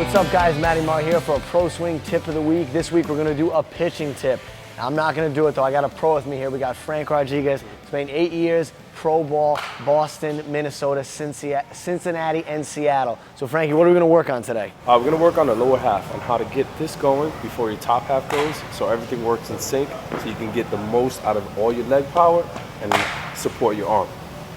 What's up, guys? Matty, Maher here for a Pro Swing Tip of the Week. This week we're going to do a pitching tip. Now, I'm not going to do it though. I got a pro with me here. We got Frank Rodriguez. Spent 8 years, pro ball, Boston, Minnesota, Cincinnati, and Seattle. So Frankie, what are we going to work on today? We're going to work on the lower half and how to get this going before your top half goes, so everything works in sync, so you can get the most out of all your leg power and support your arm.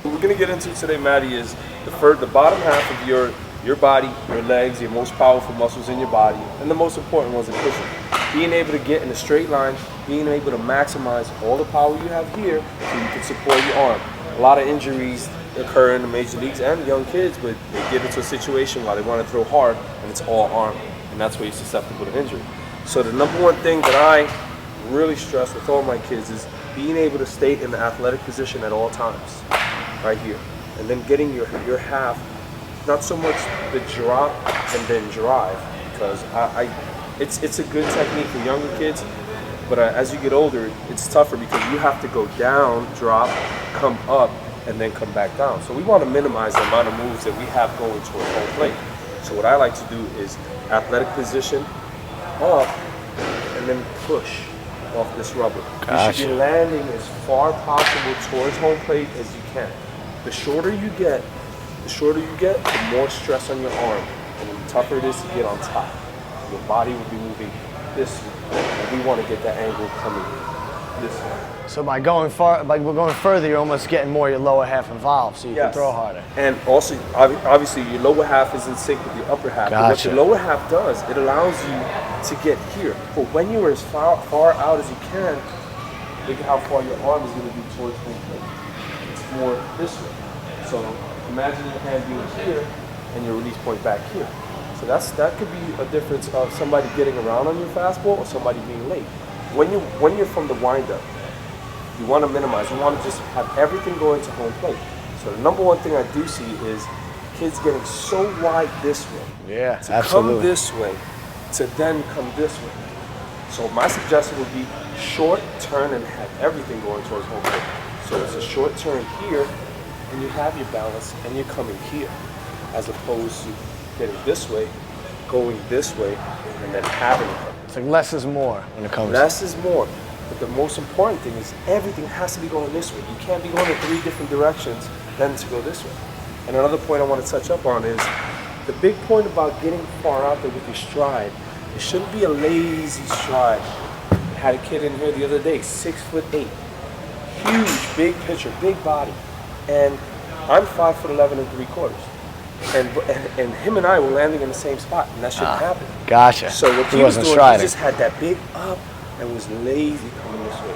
What we're going to get into today, Matty, is the bottom half of your body, your legs, your most powerful muscles in your body, and the most important ones in pitching. Being able to get in a straight line, being able to maximize all the power you have here so you can support your arm. A lot of injuries occur in the major leagues and young kids, but they get into a situation where they want to throw hard and it's all arm, and that's where you're susceptible to injury. So the number one thing that I really stress with all my kids is being able to stay in the athletic position at all times, right here, and then getting your half. Not so much the drop and then drive, because it's a good technique for younger kids, but as you get older, it's tougher because you have to go down, drop, come up, and then come back down. So we want to minimize the amount of moves that we have going towards home plate. So what I like to do is athletic position, up, and then push off this rubber. You should be landing as far possible towards home plate as you can. The shorter you get, the more stress on your arm, and the tougher it is to get on top. Your body will be moving this way, and we want to get that angle coming this way. So by going further, you're almost getting more your lower half involved, so you can throw harder. And also, obviously, your lower half is in sync with your upper half. But what your lower half does, it allows you to get here. But when you are as far out as you can, look at how far your arm is going to be towards home plate. It's more this way. So imagine your hand being here and your release point back here. So that could be a difference of somebody getting around on your fastball or somebody being late. When you're from the windup, you want to minimize. You want to just have everything go into home plate. So the number one thing I do see is kids getting so wide this way. Yeah, to absolutely. come this way, to then come this way. So my suggestion would be short turn and have everything going towards home plate. So it's a short turn here, and you have your balance, and you're coming here, as opposed to getting this way, going this way, and then having it. It's like less is more when it comes. Less is more, but the most important thing is everything has to be going this way. You can't be going in 3 different directions then to go this way. And another point I want to touch up on is the big point about getting far out there with your stride. It shouldn't be a lazy stride. I had a kid in here the other day, 6'8", huge, big pitcher, big body. And I'm 5'11" and 3/4, and him and I were landing in the same spot, and that shouldn't happen. Gotcha. So what he was doing, he just had that big up and was lazy coming this way.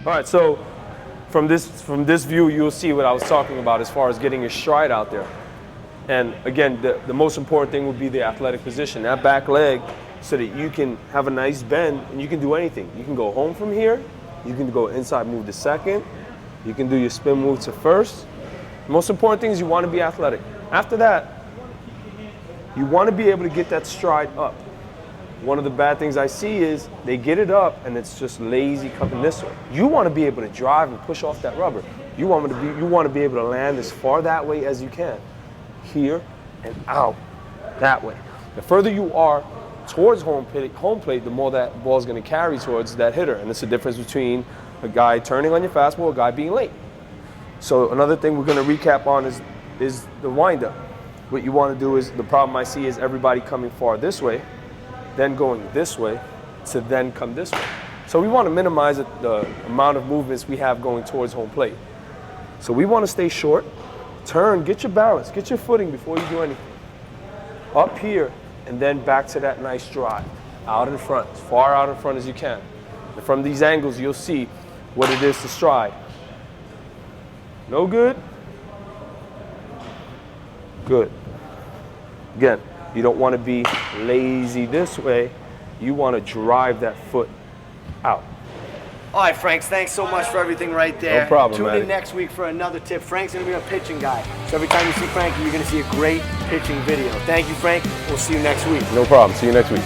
All right, so from this view, you'll see what I was talking about as far as getting your stride out there. And again, the most important thing would be the athletic position, that back leg, so that you can have a nice bend and you can do anything. You can go home from here, you can go inside move to second, you can do your spin move to first. The most important thing is you want to be athletic. After that, you want to be able to get that stride up. One of the bad things I see is they get it up and it's just lazy coming this way. You want to be able to drive and push off that rubber. You want to be able to land as far that way as you can. Here and out that way. The further you are towards home plate, the more that ball is going to carry towards that hitter. And it's the difference between a guy turning on your fastball, a guy being late. So another thing we're going to recap on is the windup. What you want to do is, the problem I see is everybody coming far this way, then going this way, to then come this way. So we want to minimize the amount of movements we have going towards home plate. So we want to stay short, turn, get your balance, get your footing before you do anything. Up here, and then back to that nice drive. Out in front, as far out in front as you can. And from these angles, you'll see what it is to stride. No good? Good. Again, you don't want to be lazy this way. You want to drive that foot out. All right, Franks, thanks so much for everything right there. No problem, Tune Matty. in next week for another tip. Frank's going to be a pitching guy. So every time you see Frankie, you're going to see a great pitching video. Thank you, Frank. We'll see you next week. No problem. See you next week.